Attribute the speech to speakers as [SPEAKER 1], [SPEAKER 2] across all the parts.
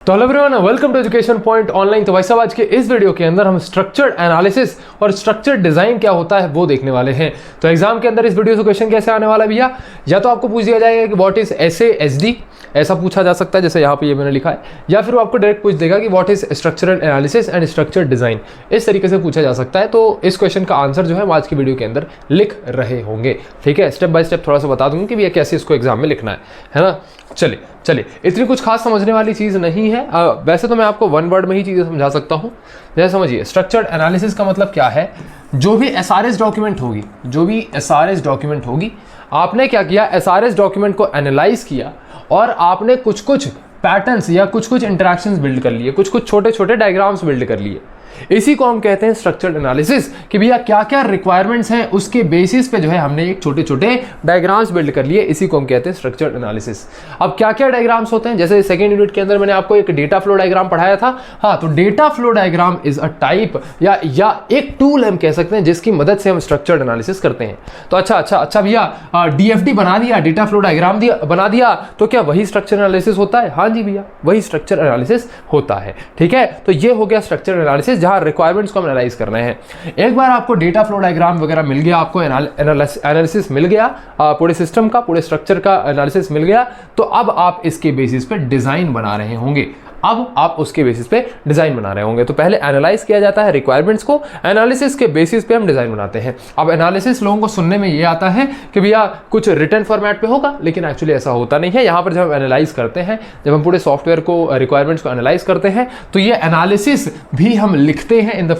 [SPEAKER 1] तो hello everyone, welcome to education point online. तो भाई साहब, आज के इस वीडियो के अंदर हम स्ट्रक्चर्ड एनालिसिस और स्ट्रक्चर्ड डिजाइन क्या होता है वो देखने वाले हैं। तो एग्जाम के अंदर इस वीडियो से क्वेश्चन कैसे आने वाला भैया, या तो आपको पूछ दिया जाएगा कि व्हाट इज एसडी, ऐसा पूछा जा सकता है जैसे यहाँ पे ये मैंने लिखा है, या फिर वो आपको डायरेक्ट पूछ देगा कि what is structural analysis and structured design. इस तरीके से पूछा जा सकता है। तो इस क्वेश्चन का आंसर जो है वो आज की वीडियो के अंदर लिख रहे होंगे। ठीक है, स्टेप बाय स्टेप थोड़ा सा बता दूंगा कि भैया कैसे इसको एग्जाम में लिखना है ना। चलिए इतनी कुछ खास समझने वाली चीज़ नहीं है। वैसे तो मैं आपको वन वर्ड में ही चीज़ें समझा सकता हूँ। जैसे समझिए, स्ट्रक्चर्ड एनालिसिस का मतलब क्या है। जो भी एसआरएस डॉक्यूमेंट होगी, आपने क्या किया, एसआरएस डॉक्यूमेंट को एनालाइज किया और आपने कुछ पैटर्न्स या कुछ इंटरेक्शंस बिल्ड कर लिए, कुछ छोटे डायग्राम्स बिल्ड कर लिए। इसी को हम कहते हैं स्ट्रक्चर्ड एनालिसिस, कि भैया क्या क्या रिक्वायरमेंट्स हैं उसके बेसिस पे जो है हमने एक छोटे डायग्राम्स बिल्ड कर लिए। इसी को हम कहते हैं स्ट्रक्चर्ड एनालिसिस। अब क्या क्या डायग्राम्स होते हैं, जैसे सेकंड यूनिट के अंदर मैंने आपको एक डेटा फ्लो डायग्राम पढ़ाया था। हाँ, तो data flow diagram is a type या एक टूल हम कह सकते हैं जिसकी मदद से हम स्ट्रक्चर्ड एनालिसिस करते हैं। तो अच्छा भैया, डीएफडी बना दिया, डेटा फ्लो डायग्राम बना दिया, तो क्या वही स्ट्रक्चर एनालिसिस होता है? हाँ जी भैया, वही स्ट्रक्चर एनालिसिस होता है। ठीक है, तो ये हो गया स्ट्रक्चर एनालिसिस, जहां रिक्वायरमेंट्स को हम एनालाइज करना है। एक बार आपको डेटा फ्लो डायग्राम वगैरह मिल गया, आपको एनालिसिस मिल गया, पूरे सिस्टम का, पूरे स्ट्रक्चर का एनालिसिस मिल गया, तो अब आप इसके बेसिस पे डिजाइन बना रहे होंगे। तो पहले एनालाइज किया जाता है रिक्वायरमेंट्स को, एनालिसिस के बेसिस पे हम डिजाइन बनाते हैं। अब एनालिसिस लोगों को सुनने में ये आता है कि भैया कुछ रिटन फॉर्मेट पे होगा, लेकिन एक्चुअली ऐसा होता नहीं है। यहाँ पर जब हम एनालाइज करते हैं, जब हम पूरे सॉफ्टवेयर को, रिक्वायरमेंट्स को एनालाइज करते हैं, तो ये एनालिसिस भी हम लिखते हैं in the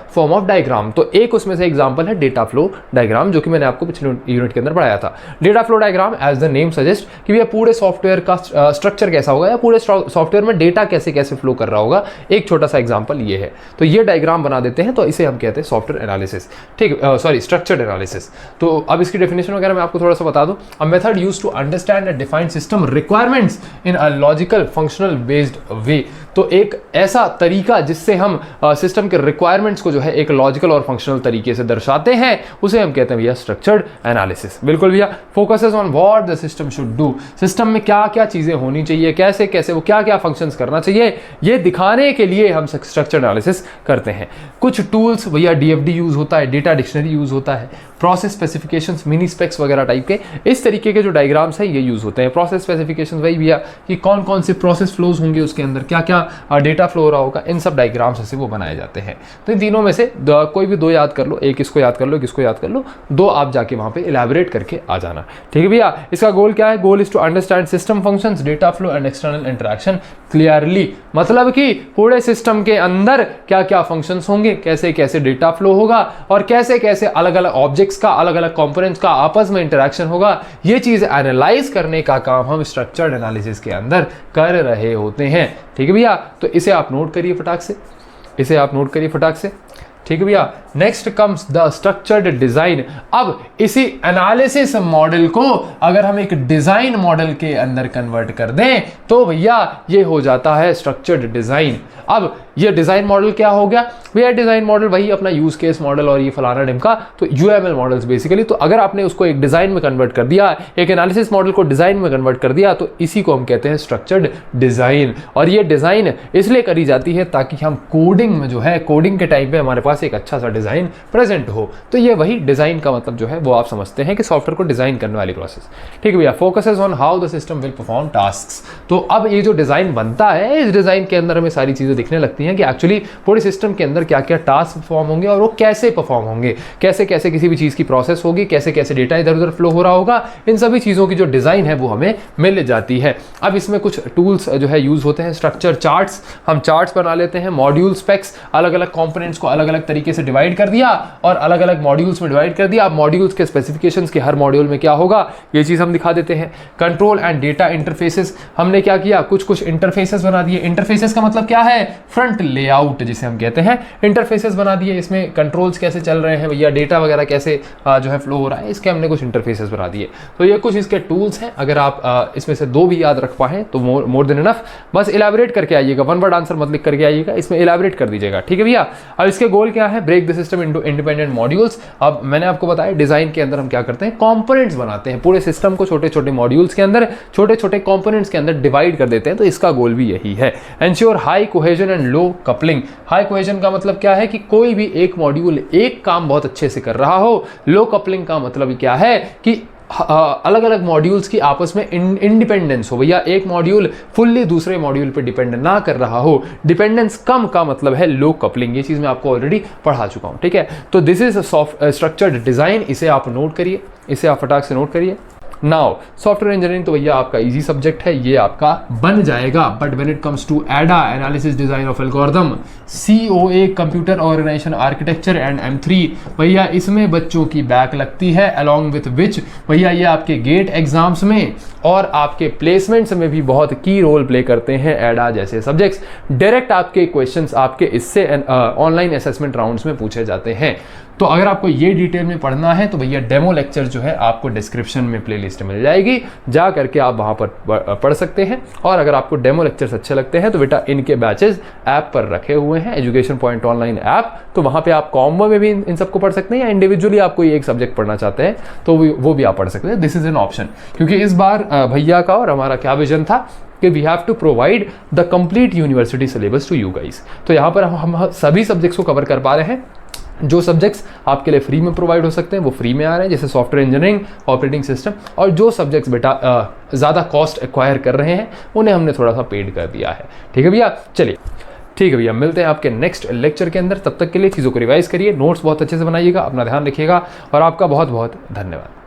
[SPEAKER 1] form of diagram. तो एक उसमें से एग्जाम्पल है डेटा फ्लो डायग्राम, जो कि मैंने आपको पिछले यूनिट के अंदर पढ़ाया था। Data flow diagram as the name suggest कि भैया पूरे सॉफ्टवेयर का स्ट्रक्चर कैसा होगा, या पूरे सॉफ्टवेयर डेटा कैसे फ्लो कर रहा होगा। एक छोटा सा एग्जांपल ये है, तो ये डायग्राम बना देते हैं, तो इसे हम कहते हैं सॉफ्टवेयर एनालिसिस। ठीक, स्ट्रक्चर्ड एनालिसिस। तो अब इसकी डेफिनेशन वगैरह मैं आपको थोड़ा सा बता दूं। A method used to understand and define system requirements in a logical functional based way. तो एक ऐसा तरीका जिससे हम सिस्टम के रिक्वायरमेंट्स को जो है एक लॉजिकल और फंक्शनल तरीके से दर्शाते हैं, उसे हम कहते हैं भैया स्ट्रक्चर्ड एनालिसिस। बिल्कुल भैया, focuses on what the system should do. System में क्या क्या चीजें होनी चाहिए, कैसे वो क्या क्या फंक्शंस करना चाहिए, ये दिखाने के लिए हम स्ट्रक्चर्ड एनालिसिस करते हैं। कुछ टूल्स भैया, डीएफडी यूज होता है, डेटा डिक्शनरी यूज होता है, प्रोसेस स्पेसिफिकेशंस, मिनी स्पेक्स वगैरह टाइप के इस तरीके के जो डायग्राम्स है ये यूज होते हैं। प्रोसेस स्पेसिफिकेशंस वही भैया कि कौन कौन से प्रोसेस फ्लोज होंगे, उसके अंदर क्या क्या डेटा फ्लो हो रहा होगा, इन सब डायग्राम्स से वो बनाए जाते हैं। तो इन तीनों में से कोई भी दो याद कर लो, एक इसको याद कर लो, एक इसको याद कर लो, दो आप जाके वहां पे इलैबोरेट करके आ जाना। ठीक है भैया, इसका गोल क्या है? Goal is to understand system functions, data flow and external interaction clearly. मतलब कि पूरे सिस्टम के अंदर क्या क्या फंक्शंस होंगे, कैसे कैसे डेटा फ्लो होगा, और कैसे कैसे अलग अलग ऑब्जेक्ट्स का, अलग अलग कंपोनेंट्स का आपस में इंटरेक्शन होगा, ये चीज एनालाइज करने का काम हम स्ट्रक्चर्ड एनालिसिस के अंदर कर रहे होते हैं। ठीक है भैया, तो इसे आप नोट करिए फटाक से। ठीक है भैया, next comes the structured design. अब इसी एनालिसिस मॉडल को अगर हम एक डिजाइन मॉडल के अंदर कन्वर्ट कर दें, तो भैया ये हो जाता है स्ट्रक्चर्ड डिजाइन। अब ये डिजाइन मॉडल क्या हो गया भैया? डिजाइन मॉडल वही अपना यूज केस मॉडल और ये फलाना ढिमका, तो यूएमएल मॉडल्स बेसिकली। तो अगर आपने उसको एक डिजाइन में कन्वर्ट कर दिया, एक एनालिसिस मॉडल को डिजाइन में कन्वर्ट कर दिया, तो इसी को हम कहते हैं स्ट्रक्चर्ड डिजाइन। और ये डिजाइन इसलिए करी जाती है ताकि हम कोडिंग में जो है, कोडिंग के टाइम पे हमारे पास एक अच्छा सा डिजाइन प्रेजेंट हो। तो ये वही डिजाइन का मतलब जो है वो आप समझते हैं कि सॉफ्टवेयर को डिजाइन करने वाली प्रोसेस। ठीक है भैया, focuses on how the system will perform tasks. तो अब ये जो डिजाइन बनता है, इस डिजाइन के अंदर हमें सारी चीजें दिखने लगती हैं कि एक्चुअली पूरे सिस्टम के अंदर क्या क्या टास्क परफॉर्म होंगे और वो कैसे परफॉर्म होंगे, कैसे कैसे किसी भी चीज की प्रोसेस होगी, कैसे कैसे डेटा इधर उधर फ्लो हो रहा होगा। इन सभी चीजों की जो डिजाइन है वो हमें मिल जाती है। अब इसमें कुछ टूल्स जो है यूज होते हैं। स्ट्रक्चर चार्ट्स, हम चार्ट्स बना लेते हैं। मॉड्यूल स्पेक्स, अलग अलग कंपोनेंट्स को अलग अलग तरीके से डिवाइड कर दिया और अलग अलग मॉड्यूल्स में डिवाइड कर दिया। अब मॉड्यूल्स के स्पेसिफिकेशंस के हर मॉड्यूल में क्या होगा, ये चीज हम दिखा देते हैं। कंट्रोल एंड डेटा इंटरफेसेस, हमने क्या किया, कुछ इंटरफेसेस बना दिए। इंटरफेसेस का मतलब क्या है? फ्रंट लेआउट जिसे हम कहते हैं, इंटरफेसेस बना दिए। इसमें कंट्रोल्स कैसे चल रहे हैं भैया, डेटा वगैरह कैसे जो है फ्लो हो रहा है, इसके हमने कुछ इंटरफेसेस बना दिए। तो ये कुछ इसके टूल्स हैं। अगर आप इसमें से दो भी याद रख पाए तो मोर देन इनफ। बस इलैबोरेट करके आइएगा, वन वर्ड आंसर मत लिख करके आइएगा, इसमें इलैबोरेट कर दीजिएगा। ठीक है भैया, अब इसके गोल गोल क्या है, break the system into independent modules. अब मैंने आपको बताया डिजाइन के अंदर हम क्या करते हैं, कंपोनेंट्स बनाते हैं, पूरे सिस्टम को छोटे छोटे मॉड्यूल्स के अंदर, छोटे छोटे कंपोनेंट्स के अंदर डिवाइड कर देते हैं। तो इसका गोल भी यही है। Ensure high cohesion and low coupling. High cohesion का मतलब क्या है कि कोई भी एक मॉड्यूल एक काम बहुत अच्छे से कर रहा हो। लो कपलिंग का मतलब क्या है कि अलग अलग मॉड्यूल्स की आपस में इंडिपेंडेंस हो, भैया एक मॉड्यूल फुल्ली दूसरे मॉड्यूल पे डिपेंड ना कर रहा हो। डिपेंडेंस कम का मतलब है लो कपलिंग। ये चीज़ मैं आपको ऑलरेडी पढ़ा चुका हूँ, ठीक है। तो दिस इज स्ट्रक्चर्ड डिजाइन, इसे आप नोट करिए, इसे आप फटाक से नोट करिए। नाउ सॉफ्टवेयर इंजीनियरिंग तो भैया आपका इजी सब्जेक्ट है, ये आपका बन जाएगा। But when it comes to ADA, analysis design of algorithm, COA computer organization architecture and M3, भैया इसमें बच्चों की बैक लगती है। अलॉन्ग विथ विच भैया ये आपके गेट एग्जाम्स में और आपके प्लेसमेंट्स में भी बहुत की रोल प्ले करते हैं। एडा जैसे सब्जेक्ट्स डायरेक्ट आपके क्वेश्चंस आपके इससे ऑनलाइन असेसमेंट राउंड्स में पूछे जाते हैं। तो अगर आपको ये डिटेल में पढ़ना है तो भैया डेमो लेक्चर जो है आपको डिस्क्रिप्शन में प्लेलिस्ट मिल जाएगी, जा करके आप वहाँ पर पढ़ सकते हैं। और अगर आपको डेमो लेक्चर्स अच्छे लगते हैं तो बेटा इनके बैचेस ऐप पर रखे हुए हैं, एजुकेशन पॉइंट ऑनलाइन ऐप। तो वहाँ पे आप कॉम्बो में भी इन सबको पढ़ सकते हैं, या इंडिविजुअली आप कोई एक सब्जेक्ट पढ़ना चाहते हैं तो वो भी आप पढ़ सकते हैं। दिस इज एन ऑप्शन, क्योंकि इस बार भैया का और हमारा क्या विजन था कि we have to provide the complete university syllabus to you guys. तो यहाँ पर हम सभी सब्जेक्ट्स को कवर कर पा रहे हैं। जो सब्जेक्ट्स आपके लिए फ्री में प्रोवाइड हो सकते हैं वो फ्री में आ रहे हैं, जैसे सॉफ्टवेयर इंजीनियरिंग, ऑपरेटिंग सिस्टम। और जो सब्जेक्ट्स बेटा ज़्यादा कॉस्ट एक्वायर कर रहे हैं उन्हें हमने थोड़ा सा पेड कर दिया है। ठीक है भैया, चलिए ठीक है भैया, मिलते हैं आपके नेक्स्ट लेक्चर के अंदर। तब तक के लिए चीज़ों को रिवाइज करिए, नोट्स बहुत अच्छे से बनाइएगा, अपना ध्यान रखिएगा और आपका बहुत बहुत धन्यवाद।